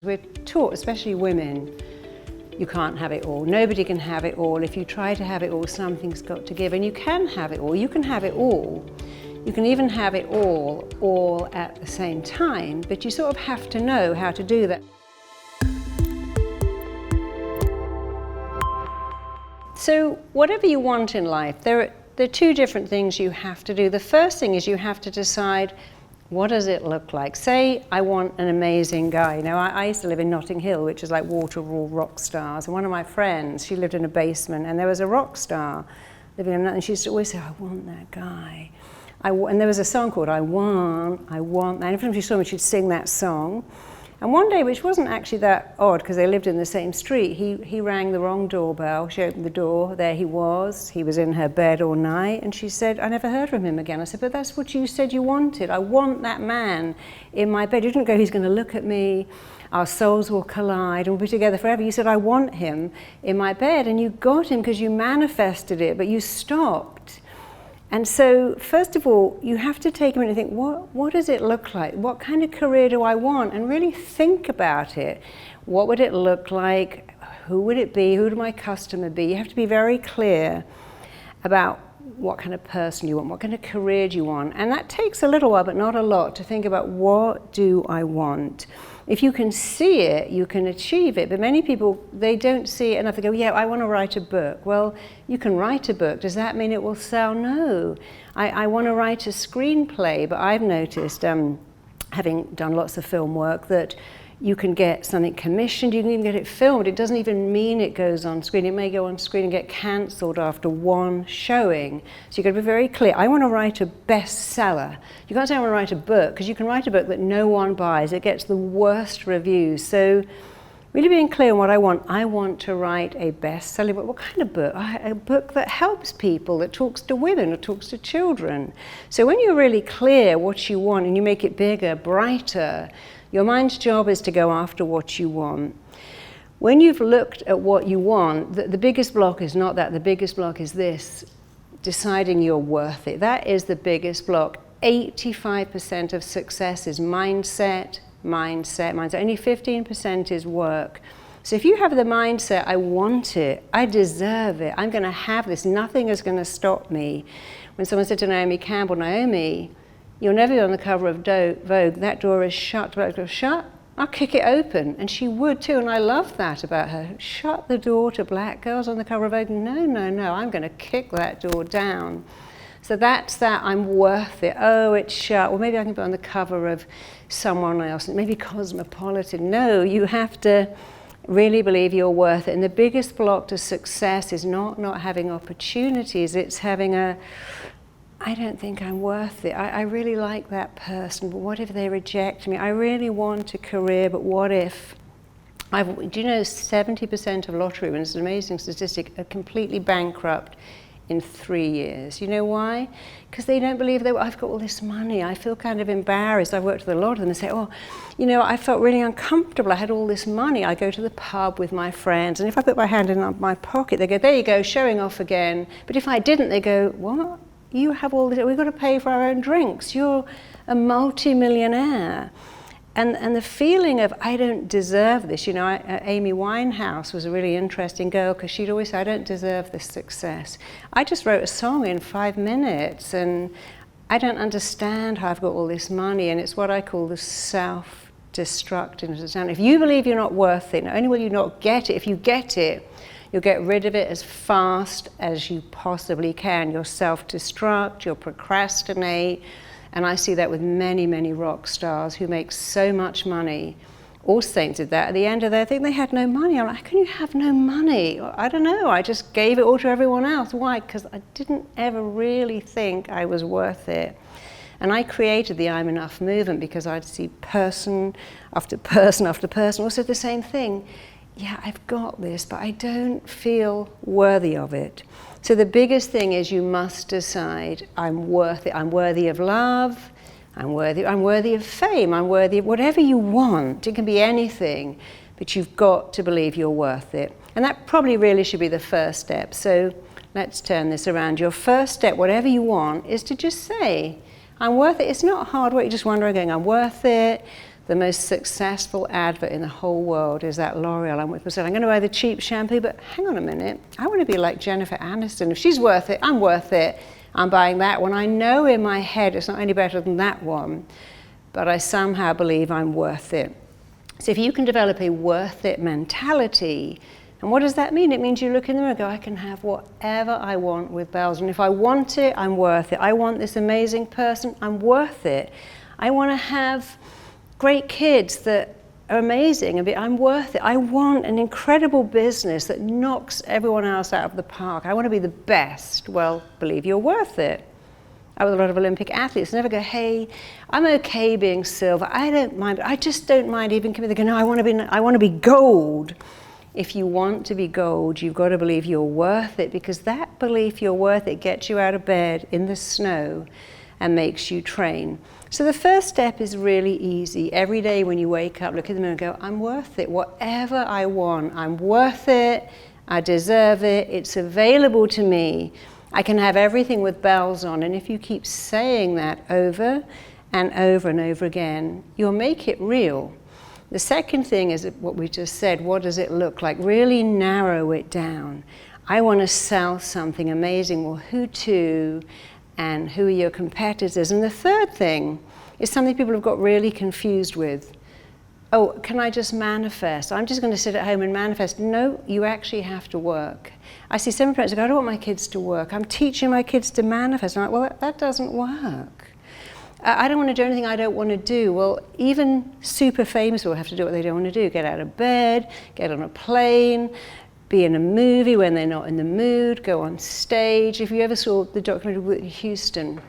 We're taught, especially women, you can't have it all. Nobody can have it all. If you try to have it all, something's got to give. And you can have it all. You can have it all. You can even have it all at the same time, but you sort of have to know how to do that. So whatever you want in life, there are two different things you have to do. The first thing is you have to decide, what does it look like? Say I want an amazing guy. You know, I used to live in Notting Hill, which is like wall-to-wall rock stars. And one of my friends, she lived in a basement, and there was a rock star living in, and she used to always say, I want that guy. And there was a song called I Want That. And every time she saw me, she'd sing that song. And one day, which wasn't actually that odd, because they lived in the same street, he rang the wrong doorbell. She opened the door, there he was in her bed all night, and she said, I never heard from him again. I said, but that's what you said you wanted. I want that man in my bed. You didn't go, he's going to look at me, our souls will collide, and we'll be together forever. You said, I want him in my bed, and you got him because you manifested it, but you stopped. And so, first of all, you have to take a minute and think, what does it look like? What kind of career do I want? And really think about it. What would it look like? Who would it be? Who would my customer be? You have to be very clear about what kind of person you want, what kind of career do you want. And that takes a little while, but not a lot, to think about, what do I want? If you can see it, you can achieve it. But many people, they don't see it enough. They go, yeah, I want to write a book. Well, you can write a book. Does that mean it will sell? No. I want to write a screenplay. But I've noticed, having done lots of film work, that you can get something commissioned, you can even get it filmed. It doesn't even mean it goes on screen. It may go on screen and get cancelled after one showing. So you've got to be very clear. I want to write a bestseller. You can't say I want to write a book, because you can write a book that no one buys. It gets the worst reviews. So really being clear on what I want. I want to write a bestseller book. What kind of book? A book that helps people, that talks to women, or talks to children. So when you're really clear what you want and you make it bigger, brighter, your mind's job is to go after what you want. When you've looked at what you want, the biggest block is not that. The biggest block is this, deciding you're worth it. That is the biggest block. 85% of success is mindset. Only 15% is work. So if you have the mindset, I want it, I deserve it, I'm going to have this, nothing is going to stop me. When someone said to Naomi Campbell, Naomi, you'll never be on the cover of Vogue, that door is shut. Shut? I'll kick it open. And she would too, and I love that about her. Shut the door to black girls on the cover of Vogue. No, I'm going to kick that door down. So that's that, I'm worth it. Oh, it's shut. Well, maybe I can be on the cover of someone else, maybe Cosmopolitan. No, you have to really believe you're worth it. And the biggest block to success is not having opportunities, it's having I don't think I'm worth it. I really like that person, but what if they reject me? I really want a career, but what if? Do you know 70% of lottery winners, an amazing statistic, are completely bankrupt in 3 years. You know why? Because they don't believe I've got all this money. I feel kind of embarrassed. I've worked with a lot of them and say, oh, you know, I felt really uncomfortable. I had all this money. I go to the pub with my friends, and if I put my hand in my pocket, they go, there you go, showing off again. But if I didn't, they go, what? You have all this, we've got to pay for our own drinks. You're a multi-millionaire. And the feeling of, I don't deserve this. You know, Amy Winehouse was a really interesting girl, because she'd always say, I don't deserve this success. I just wrote a song in 5 minutes, and I don't understand how I've got all this money, and it's what I call the self-destructiveness. If you believe you're not worth it, not only will you not get it, if you get it, you'll get rid of it as fast as you possibly can. You'll self-destruct, you'll procrastinate. And I see that with many, many rock stars who make so much money. All saints did that. At the end of their thing, they had no money. I'm like, how can you have no money? I don't know. I just gave it all to everyone else. Why? Because I didn't ever really think I was worth it. And I created the I'm Enough movement because I'd see person after person after person also the same thing. Yeah, I've got this, but I don't feel worthy of it. So the biggest thing is you must decide, I'm worth it. I'm worthy of love, I'm worthy of fame, I'm worthy of whatever you want. It can be anything, but you've got to believe you're worth it. And that probably really should be the first step. So let's turn this around. Your first step, whatever you want, is to just say, I'm worth it. It's not hard work. You're just wondering, going, I'm worth it. the most successful advert in the whole world is that L'Oreal. And people say, I'm going to buy the cheap shampoo, but hang on a minute, I want to be like Jennifer Aniston. If she's worth it, I'm worth it. I'm buying that one. I know in my head it's not any better than that one, but I somehow believe I'm worth it. So if you can develop a worth it mentality, and what does that mean? It means you look in the mirror and go, I can have whatever I want with bells. And if I want it, I'm worth it. I want this amazing person, I'm worth it. I want to have great kids that are amazing, I'm worth it. I want an incredible business that knocks everyone else out of the park. I want to be the best. Well, believe you're worth it. I with a lot of Olympic athletes never go, hey, I'm okay being silver. I don't mind. I just don't mind even coming. They go, no, I want to be gold. If you want to be gold, you've got to believe you're worth it, because that belief you're worth it gets you out of bed in the snow and makes you train. So the first step is really easy. Every day when you wake up, look in the mirror and go, I'm worth it. Whatever I want, I'm worth it. I deserve it. It's available to me. I can have everything with bells on. And if you keep saying that over and over and over again, you'll make it real. The second thing is what we just said. What does it look like? Really narrow it down. I want to sell something amazing. Well, who to? And who are your competitors? And the third thing is something people have got really confused with. Oh, can I just manifest? I'm just going to sit at home and manifest. No, you actually have to work. I see some parents go, I don't want my kids to work. I'm teaching my kids to manifest. I'm like, well, that doesn't work. I don't want to do anything I don't want to do. Well, even super famous people have to do what they don't want to do. Get out of bed, get on a plane, be in a movie when they're not in the mood, go on stage. If you ever saw the documentary with Whitney Houston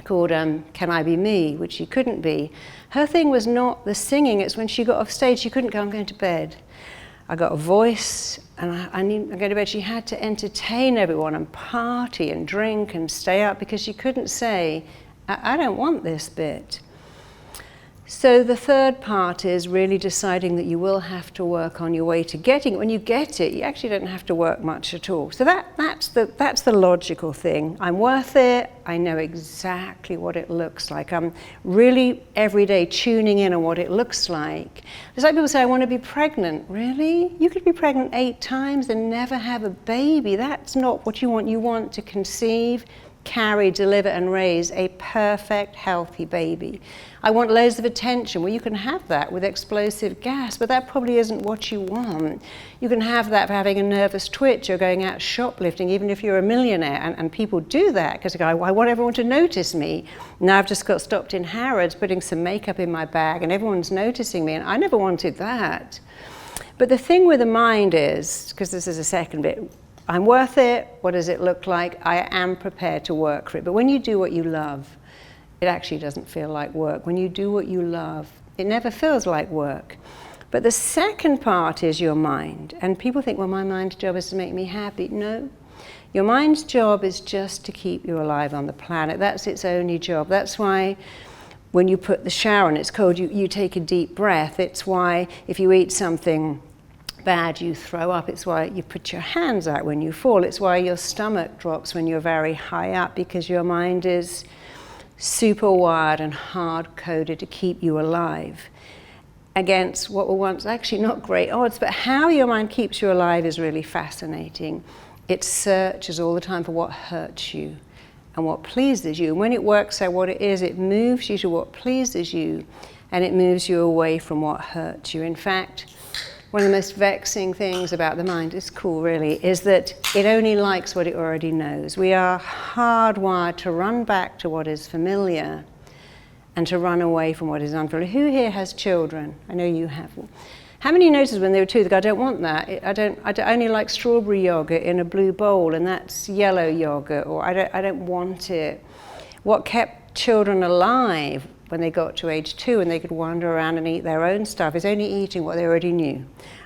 called Can I Be Me, which she couldn't be, her thing was not the singing, it's when she got off stage, she couldn't go, I'm going to bed. I got a voice and I'm going to bed. She had to entertain everyone and party and drink and stay up because she couldn't say, I don't want this bit. So the third part is really deciding that you will have to work on your way to getting it. When you get it, you actually don't have to work much at all. So that's the logical thing. I'm worth it. I know exactly what it looks like. I'm really every day tuning in on what it looks like. It's like people say, I want to be pregnant. Really? You could be pregnant 8 times and never have a baby. That's not what you want. You want to conceive, carry, deliver and raise a perfect, healthy baby. I want loads of attention. Well, you can have that with explosive gas, but that probably isn't what you want. You can have that for having a nervous twitch or going out shoplifting, even if you're a millionaire, and people do that because they go, I want everyone to notice me. Now I've just got stopped in Harrods putting some makeup in my bag and everyone's noticing me, and I never wanted that. But the thing with the mind is, because this is a second bit, I'm worth it. What does it look like? I am prepared to work for it. But when you do what you love, it actually doesn't feel like work. When you do what you love, it never feels like work. But the second part is your mind. And people think, well, my mind's job is to make me happy. No. Your mind's job is just to keep you alive on the planet. That's its only job. That's why when you put the shower on, it's cold, you take a deep breath. It's why if you eat something bad, you throw up. It's why you put your hands out when you fall. It's why your stomach drops when you're very high up, because your mind is super wired and hard-coded to keep you alive against what were once actually not great odds. But how your mind keeps you alive is really fascinating. It searches all the time for what hurts you and what pleases you. And when it works out what it is, it moves you to what pleases you, and it moves you away from what hurts you. In fact, one of the most vexing things about the mind, it's cool really, is that it only likes what it already knows. We are hardwired to run back to what is familiar and to run away from what is unfamiliar. Who here has children? I know you have. How many noticed when they were 2, they go, I don't want that. I only like strawberry yogurt in a blue bowl, and that's yellow yogurt, or I don't want it. What kept children alive when they got to age 2 and they could wander around and eat their own stuff is only eating what they already knew.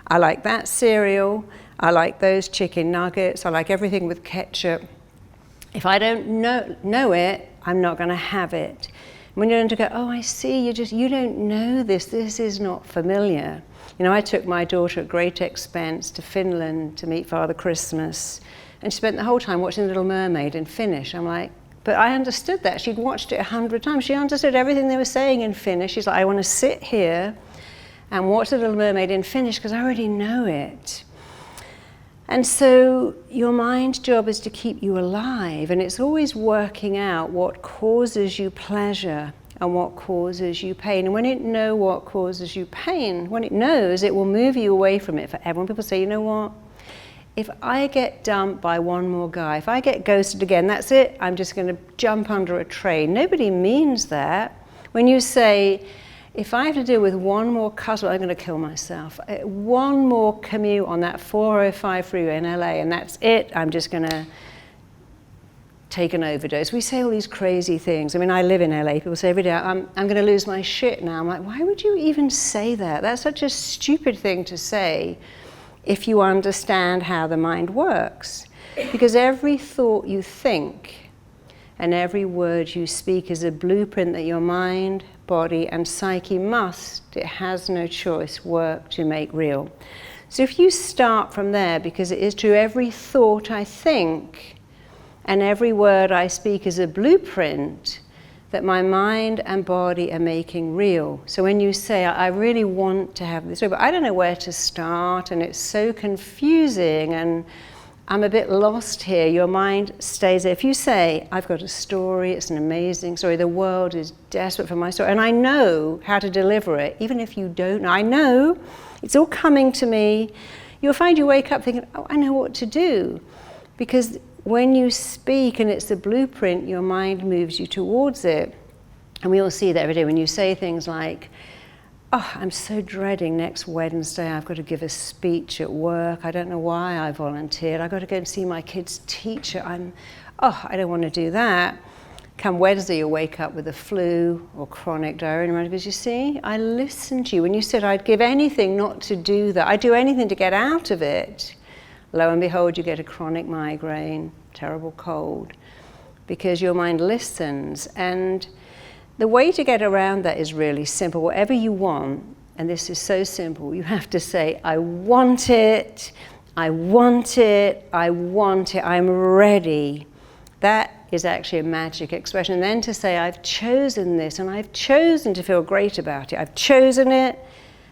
I like that cereal, I like those chicken nuggets, I like everything with ketchup. If I don't know it, I'm not going to have it. When you learn to go, oh, I see, you don't know this is not familiar. You know, I took my daughter at great expense to Finland to meet Father Christmas, and she spent the whole time watching The Little Mermaid in Finnish. I'm like, But I understood that. She'd watched it 100 times. She understood everything they were saying in Finnish. She's like, I want to sit here and watch The Little Mermaid in Finnish because I already know it. And so your mind's job is to keep you alive, and it's always working out what causes you pleasure and what causes you pain. And when it knows what causes you pain, when it knows, it will move you away from it forever. When people say, you know what, if I get dumped by one more guy, if I get ghosted again, that's it, I'm just going to jump under a train. Nobody means that. When you say, if I have to deal with one more customer, I'm going to kill myself. One more commute on that 405 freeway in LA, and that's it. I'm just going to take an overdose. We say all these crazy things. I mean, I live in LA. People say every day, I'm going to lose my shit now. I'm like, why would you even say that? That's such a stupid thing to say if you understand how the mind works. Because every thought you think and every word you speak is a blueprint that your mind, body and psyche must, it has no choice, work to make real. So if you start from there, because it is true, every thought I think and every word I speak is a blueprint that my mind and body are making real. So when you say, I really want to have this, but I don't know where to start and it's so confusing and I'm a bit lost here, your mind stays there. If you say, I've got a story, it's an amazing story, the world is desperate for my story, and I know how to deliver it, even if you don't know, I know, it's all coming to me, you'll find you wake up thinking, oh, I know what to do. Because when you speak and it's the blueprint, your mind moves you towards it. And we all see that every day when you say things like, oh, I'm so dreading next Wednesday, I've got to give a speech at work. I don't know why I volunteered. I've got to go and see my kid's teacher. I don't want to do that. Come Wednesday, you'll wake up with a flu or chronic diarrhea. Because you see, I listened to you. When you said I'd give anything not to do that, I'd do anything to get out of it. Lo and behold, you get a chronic migraine, terrible cold, because your mind listens. And the way to get around that is really simple. Whatever you want, and this is so simple, you have to say, I want it, I want it, I want it, I'm ready. That is actually a magic expression. And then to say, I've chosen this, and I've chosen to feel great about it. I've chosen it,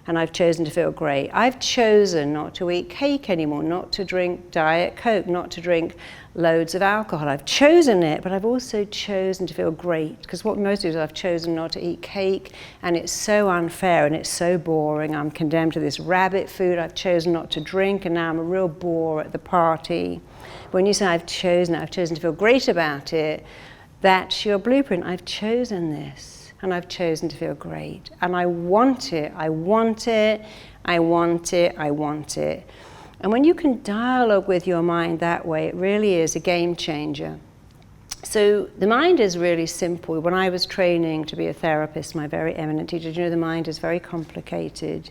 and I've chosen to feel great. I've chosen not to eat cake anymore, not to drink Diet Coke, not to drink loads of alcohol. I've chosen it, but I've also chosen to feel great. Because what most do is I've chosen not to eat cake, and it's so unfair and it's so boring. I'm condemned to this rabbit food. I've chosen not to drink, and now I'm a real bore at the party. When you say I've chosen it, I've chosen to feel great about it, that's your blueprint. I've chosen this. And I've chosen to feel great. And I want it, I want it, I want it, I want it. And when you can dialogue with your mind that way, it really is a game changer. So the mind is really simple. When I was training to be a therapist, my very eminent teacher, do you know the mind is very complicated?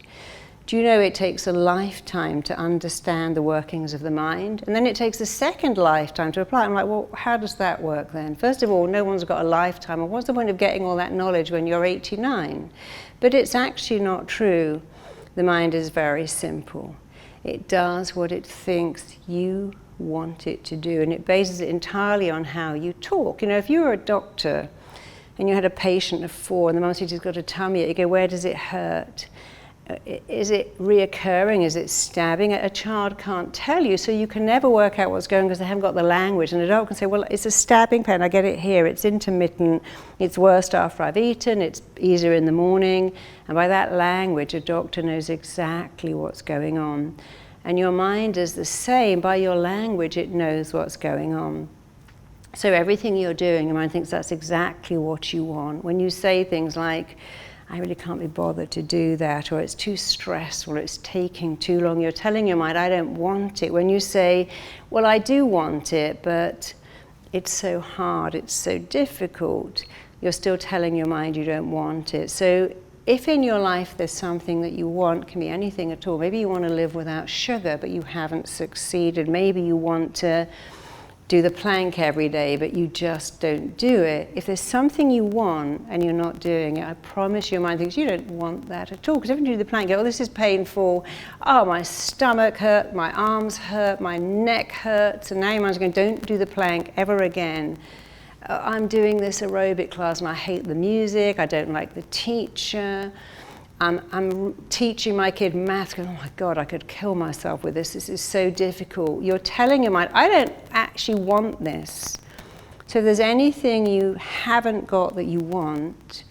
Do you know it takes a lifetime to understand the workings of the mind? And then it takes a second lifetime to apply it. I'm like, well, how does that work then? First of all, no one's got a lifetime. And what's the point of getting all that knowledge when you're 89? But it's actually not true. The mind is very simple. It does what it thinks you want it to do. And it bases it entirely on how you talk. You know, if you were a doctor and you had a patient of 4 and the mum said he's got a tummy ache, you go, where does it hurt? Is it reoccurring? Is it stabbing? A child can't tell you, so you can never work out what's going on because they haven't got the language. An adult can say, well, it's a stabbing pain, I get it here, it's intermittent, it's worst after I've eaten, it's easier in the morning. And by that language, a doctor knows exactly what's going on. And your mind is the same. By your language, it knows what's going on. So everything you're doing, your mind thinks that's exactly what you want. When you say things like, I really can't be bothered to do that, or it's too stressful, or it's taking too long, you're telling your mind, I don't want it. When you say, well, I do want it, but it's so hard, it's so difficult, you're still telling your mind you don't want it. So if in your life there's something that you want, can be anything at all. Maybe you want to live without sugar, but you haven't succeeded. Maybe you want to do the plank every day, but you just don't do it. If there's something you want and you're not doing it, I promise your mind thinks you don't want that at all. Because if you do the plank, you go, oh, this is painful. Oh, my stomach hurt, my arms hurt, my neck hurts. And now your mind's going, don't do the plank ever again. I'm doing this aerobic class and I hate the music, I don't like the teacher. I'm teaching my kid math, going, oh my God, I could kill myself with this. This is so difficult. You're telling your mind, I don't actually want this. So if there's anything you haven't got that you want,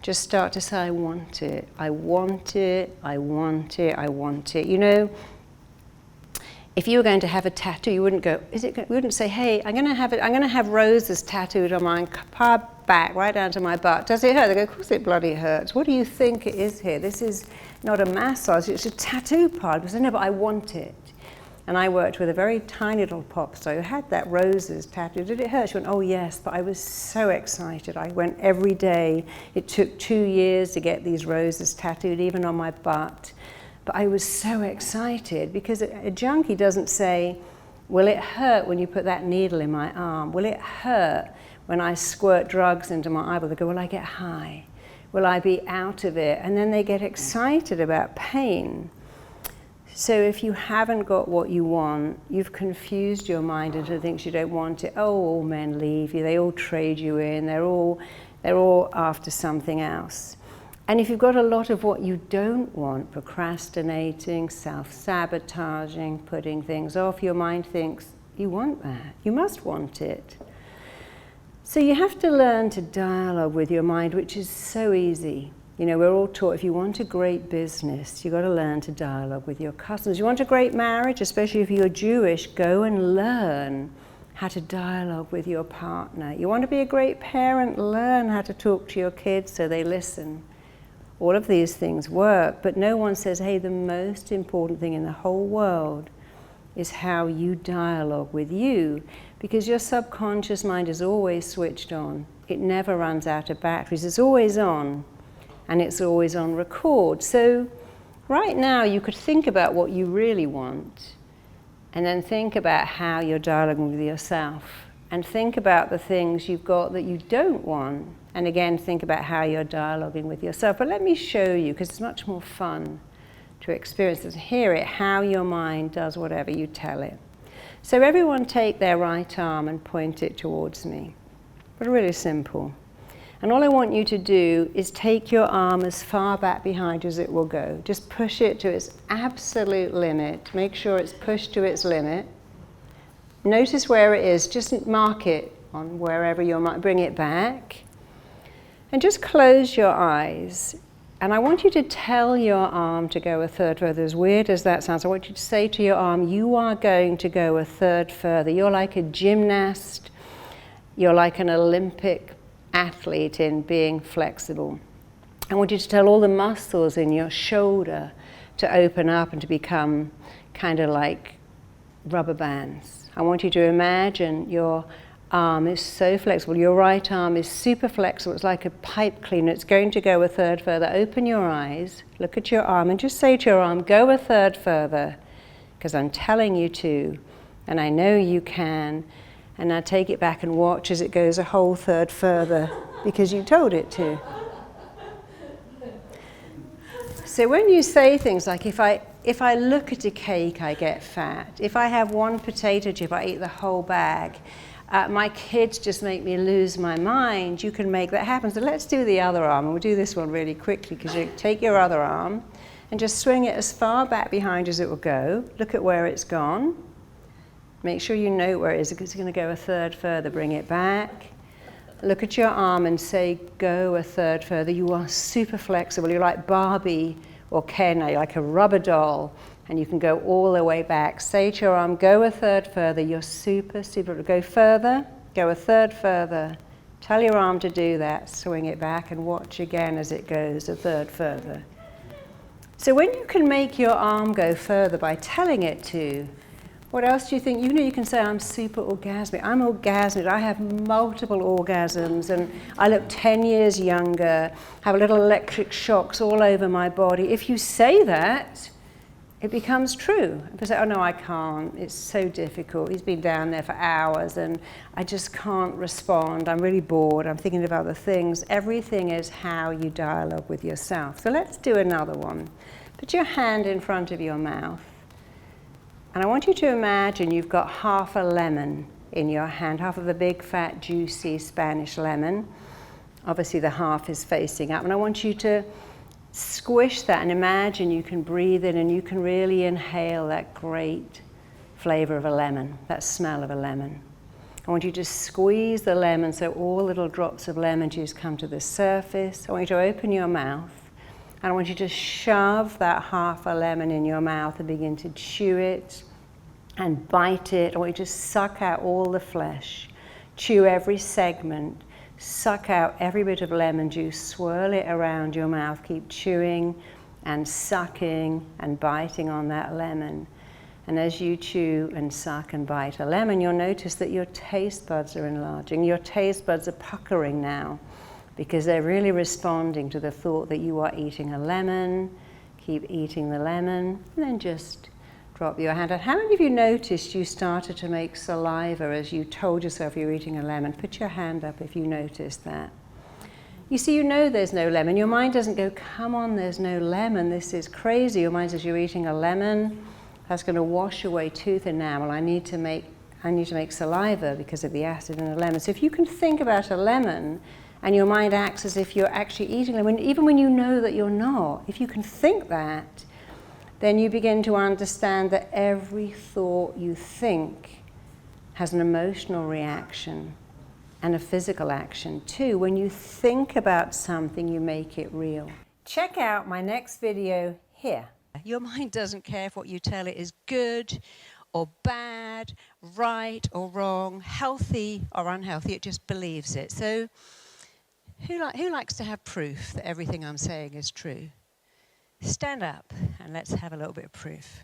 just start to say, I want it, I want it, I want it, I want it. You know, if you were going to have a tattoo, you wouldn't go, you wouldn't say, hey, I'm going to have roses tattooed on my back, right down to my butt. Does it hurt? They go, of course it bloody hurts. What do you think it is here? This is not a massage, it's a tattoo part. Because no, but I want it. And I worked with a very tiny little pop star who had that roses tattoo. Did it hurt? She went, oh yes, but I was so excited. I went every day. It took 2 years to get these roses tattooed, even on my butt. But I was so excited because a junkie doesn't say, will it hurt when you put that needle in my arm? Will it hurt when I squirt drugs into my eyeball? They go, will I get high? Will I be out of it? And then they get excited about pain. So if you haven't got what you want, you've confused your mind into things you don't want it. Oh, all men leave you. They all trade you in. They're all after something else. And if you've got a lot of what you don't want, procrastinating, self-sabotaging, putting things off, your mind thinks, you want that. You must want it. So you have to learn to dialogue with your mind, which is so easy. You know, we're all taught if you want a great business, you've got to learn to dialogue with your customers. You want a great marriage, especially if you're Jewish, go and learn how to dialogue with your partner. You want to be a great parent, learn how to talk to your kids so they listen. All of these things work, but no one says, hey, the most important thing in the whole world is how you dialogue with you, because your subconscious mind is always switched on. It never runs out of batteries. It's always on, and it's always on record. So right now you could think about what you really want, and then think about how you're dialoguing with yourself, and think about the things you've got that you don't want. And again, think about how you're dialoguing with yourself. But let me show you, because it's much more fun to experience it, to hear it, how your mind does whatever you tell it. So everyone take their right arm and point it towards me. But really simple. And all I want you to do is take your arm as far back behind as it will go. Just push it to its absolute limit. Make sure it's pushed to its limit. Notice where it is. Just mark it on wherever you might. Bring it back. And just close your eyes. And I want you to tell your arm to go a third further. As weird as that sounds, I want you to say to your arm, you are going to go a third further. You're like a gymnast. You're like an Olympic athlete in being flexible. I want you to tell all the muscles in your shoulder to open up and to become kind of like rubber bands. I want you to imagine your arm is so flexible. Your right arm is super flexible. It's like a pipe cleaner. It's going to go a third further. Open your eyes, look at your arm, and just say to your arm, go a third further, because I'm telling you to, and I know you can. And now take it back and watch as it goes a whole third further, because you told it to. So when you say things like, if I look at a cake, I get fat. If I have one potato chip, I eat the whole bag. My kids just make me lose my mind. You can make that happen. So let's do the other arm, and we'll do this one really quickly, because you take your other arm and just swing it as far back behind as it will go. Look at where it's gone. Make sure you know where it is, because it's going to go a third further. Bring it back. Look at your arm and say, go a third further. You are super flexible. You're like Barbie or Ken. You're like a rubber doll. And you can go all the way back. Say to your arm, go a third further. You're super, super. Go further, go a third further. Tell your arm to do that. Swing it back and watch again as it goes a third further. So when you can make your arm go further by telling it to, what else do you think? You know, you can say, I'm super orgasmic. I'm orgasmic. I have multiple orgasms, and I look 10 years younger, have little electric shocks all over my body. If you say that, it becomes true. People say, oh no, I can't. It's so difficult. He's been down there for hours and I just can't respond. I'm really bored. I'm thinking of other things. Everything is how you dialogue with yourself. So let's do another one. Put your hand in front of your mouth. And I want you to imagine you've got half a lemon in your hand, half of a big, fat, juicy Spanish lemon. Obviously the half is facing up, and I want you to squish that and imagine you can breathe in and you can really inhale that great flavor of a lemon, that smell of a lemon. I want you to squeeze the lemon so all little drops of lemon juice come to the surface. I want you to open your mouth, and I want you to shove that half a lemon in your mouth and begin to chew it and bite it. I want you to suck out all the flesh, chew every segment, suck out every bit of lemon juice, swirl it around your mouth, keep chewing and sucking and biting on that lemon. And as you chew and suck and bite a lemon, you'll notice that your taste buds are enlarging. Your taste buds are puckering now because they're really responding to the thought that you are eating a lemon. Keep eating the lemon, and then just drop your hand out. How many of you noticed you started to make saliva as you told yourself you were eating a lemon? Put your hand up if you noticed that. You see, you know there's no lemon. Your mind doesn't go, come on, there's no lemon, this is crazy. Your mind says, you're eating a lemon, that's going to wash away tooth enamel. I need to make saliva because of the acid in the lemon. So if you can think about a lemon, and your mind acts as if you're actually eating lemon, even when you know that you're not, if you can think that, then you begin to understand that every thought you think has an emotional reaction and a physical action too. When you think about something, you make it real. Check out my next video here. Your mind doesn't care if what you tell it is good or bad, right or wrong, healthy or unhealthy, it just believes it. So who likes to have proof that everything I'm saying is true? Stand up and let's have a little bit of proof.